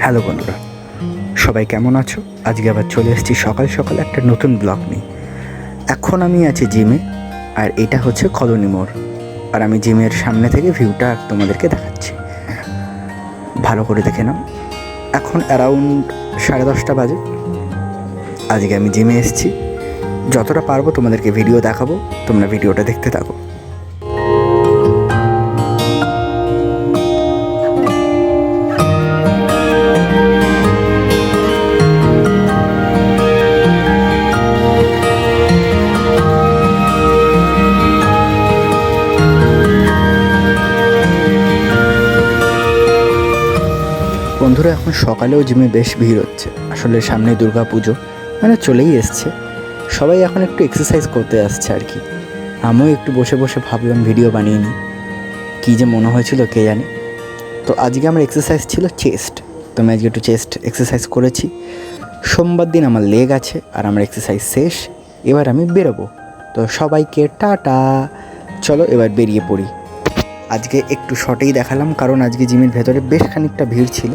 Hello বন্ধুরা, সবাই কেমন আছো? আজকে আবার চলে এসেছি সকাল সকাল একটা নতুন ব্লগ নিয়ে। এখন আমি আছি জিমে, আর এটা হচ্ছে কলোনি মোড়। আর আমি জিমের সামনে থেকে ভিউটা তোমাদেরকে দেখাচ্ছি, ভালো করে দেখে নাও। এখন অ্যারাউন্ড 10:30 বাজে। আজকে আমি জিমে এসেছি, যতটা পারবো তোমাদেরকে ভিডিও দেখাবো, তোমরা ভিডিওটা দেখতে থাকো। বন্ধুরা, এখন সকালেও জিমে বেশ ভিড় হচ্ছে। আসলে সামনে দুর্গা পুজো, মানে চলেই এসছে। সবাই এখন একটু এক্সারসাইজ করতে আসছে আর কি। আমিও একটু বসে বসে ভাবলাম ভিডিও বানিয়ে নিই, কী যে মনে হয়েছিল কে জানে। তো আজকে আমার এক্সারসাইজ ছিল চেস্ট, তো আমি আজকে একটু চেস্ট এক্সারসাইজ করেছি। সোমবার দিন আমার লেগ আছে, আর আমার এক্সারসাইজ শেষ। এবার আমি বেরোবো। তো সবাইকে টাটা, চলো এবার বেরিয়ে পড়ি। আজকে একটু শর্টেই দেখালাম, কারণ আজকে জিমের ভেতরে বেশ খানিকটা ভিড় ছিল।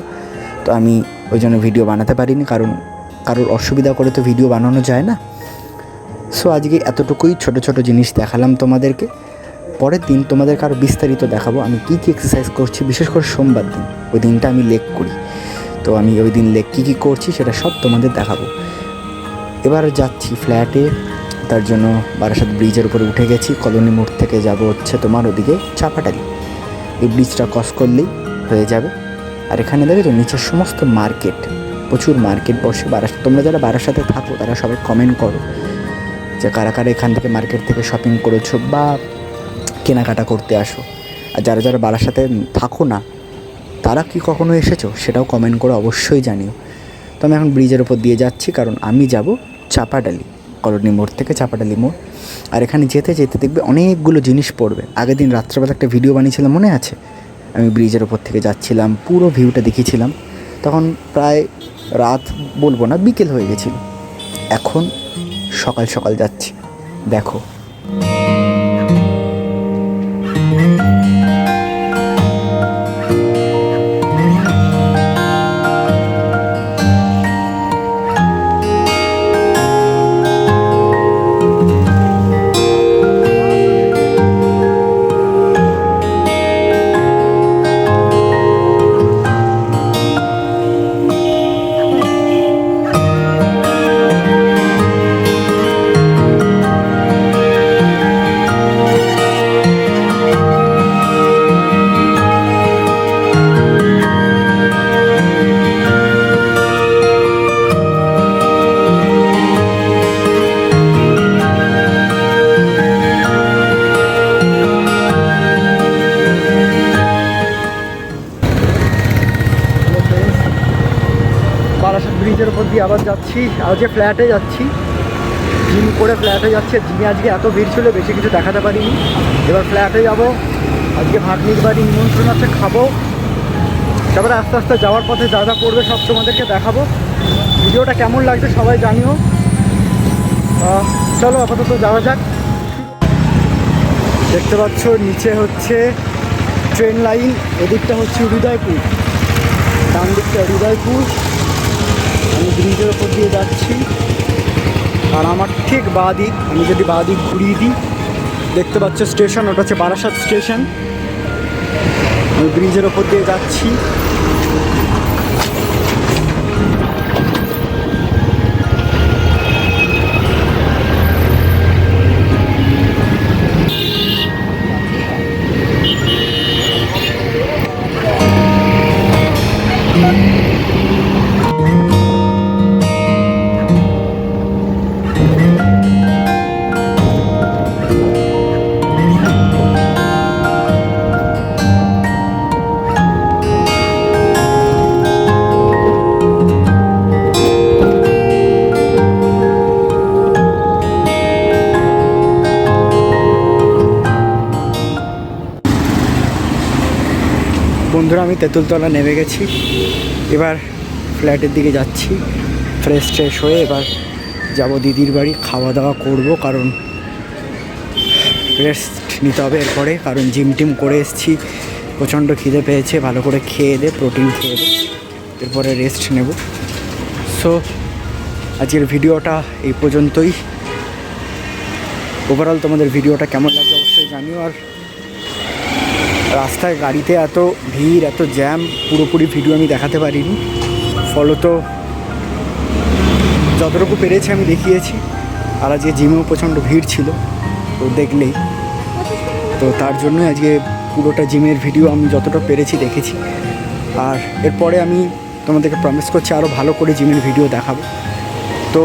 তো আমি ওই জন্য ভিডিও বানাতে পারিনি, কারণ কারোর অসুবিধা করে তো ভিডিও বানানো যায় না। সো আজকে এতটুকুই ছোট ছোট জিনিস দেখালাম তোমাদেরকে। পরের দিন তোমাদেরকে আরও বিস্তারিত দেখাবো আমি কী কী এক্সারসাইজ করছি। বিশেষ করে সোমবার দিন, ওই দিনটা আমি লেগ করি। তো আমি ওই দিন লেগ কী কী করছি সেটা সব তোমাদের দেখাবো। এবার যাচ্ছি ফ্ল্যাটে, তার জন্য বারাসাত ব্রিজের উপরে উঠে গেছি। কলোনি মোড় থেকে যাব হচ্ছে তোমার ওদিকে চাপাটালি। এই ব্রিজটা ক্রস করলেই হয়ে যাবে। আর এখানে দেখেছো নিচের সমস্ত মার্কেট, প্রচুর মার্কেট বসে। তোমরা যারা বারাসাতে থাকো তারা সবাই কমেন্ট করো যে কারা কারা এখান থেকে মার্কেট থেকে শপিং করেছো বা কেনাকাটা করতে আসো। আর যারা যারা বারাসাতে থাকো না, তারা কি কখনো এসেছো সেটাও কমেন্ট করে অবশ্যই জানিও। তো আমি এখন ব্রিজের ওপর দিয়ে যাচ্ছি, কারণ আমি যাব চাপাডালি। কলোনি মোড় থেকে চাপাডালি মোড়। আর এখানে যেতে যেতে দেখবে অনেকগুলো জিনিস পড়বে। আগের দিন রাত্রেবেলা একটা ভিডিও বানিয়েছিলাম, মনে আছে? আমি ব্রিজের ওপর থেকে যাচ্ছিলাম, পুরো ভিউটা দেখিয়েছিলাম। তখন প্রায় রাত বলবো না, বিকেল হয়ে গেছিল। এখন সকাল সকাল যাচ্ছি, দেখো। বারাসাত ব্রিজের ওপর দিয়ে আবার যাচ্ছি। আজকে ফ্ল্যাটে যাচ্ছি, জিম করে ফ্ল্যাটে যাচ্ছে। জিমে আজকে এত ভিড় ছিল, বেশি কিছু দেখাতে পারিনি। এবার ফ্ল্যাটে যাব। আজকে ভাগ্নির বাড়ি নিমন্ত্রণ আছে, খাবো। তারপরে আস্তে আস্তে যাওয়ার পথে যা যা পড়বে সব তোমাদেরকে দেখাবো। ভিডিওটা কেমন লাগছে সবাই জানিও। চলো আপাতত যাওয়া যাক। দেখতে পাচ্ছ নিচে হচ্ছে ট্রেন লাইন, এদিকটা হচ্ছে হৃদয়পুর, ডান দিকটা হৃদয়পুর। আমি ব্রিজের ওপর দিয়ে যাচ্ছি, আর আমার ঠিক বাঁ দিক, আমি যদি বাঁ দিক ঘুরিয়ে দিই, দেখতে পাচ্ছ স্টেশন, ওটা হচ্ছে বারাসাত স্টেশন। আমি ব্রিজের ওপর দিয়ে যাচ্ছি। বন্ধুরা, আমি তেঁতুলতলা নেমে গেছি। এবার ফ্ল্যাটের দিকে যাচ্ছি। ফ্রেশ ট্রেশ হয়ে এবার যাব দিদির বাড়ি, খাওয়া দাওয়া করব, কারণ রেস্ট নিতে হবে এরপরে। কারণ জিম টিম করে এসেছি, প্রচণ্ড খিদে পেয়েছে। ভালো করে খেয়ে দে, প্রোটিন খেয়ে দে। এরপরে রেস্ট নেব। সো আজকের ভিডিওটা এই পর্যন্তই। ওভারঅল তোমাদের ভিডিওটা কেমন লাগছে অবশ্যই জানিও। আর রাস্তায় গাড়িতে এত ভিড়, এত জ্যাম, পুরোপুরি ভিডিও আমি দেখাতে পারিনি, ফলত যতটুকু পেরেছি আমি দেখিয়েছি। আর আজকে জিমেও প্রচণ্ড ভিড় ছিল, তো দেখলেই তো, তার জন্যই আজকে পুরোটা জিমের ভিডিও আমি যতটা পেরেছি দেখেছি। আর এরপরে আমি তোমাদেরকে প্রমিস করছি আরও ভালো করে জিমের ভিডিও দেখাবো। তো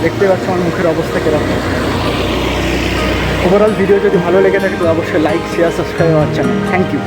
দেখতে পাচ্ছ আমার মুখের অবস্থা কীরকম। ওভারঅল ভিডিও যদি ভালো লেগে থাকে তো অবশ্যই লাইক, শেয়ার, সাবস্ক্রাইব আমার চ্যানেল। Thank you.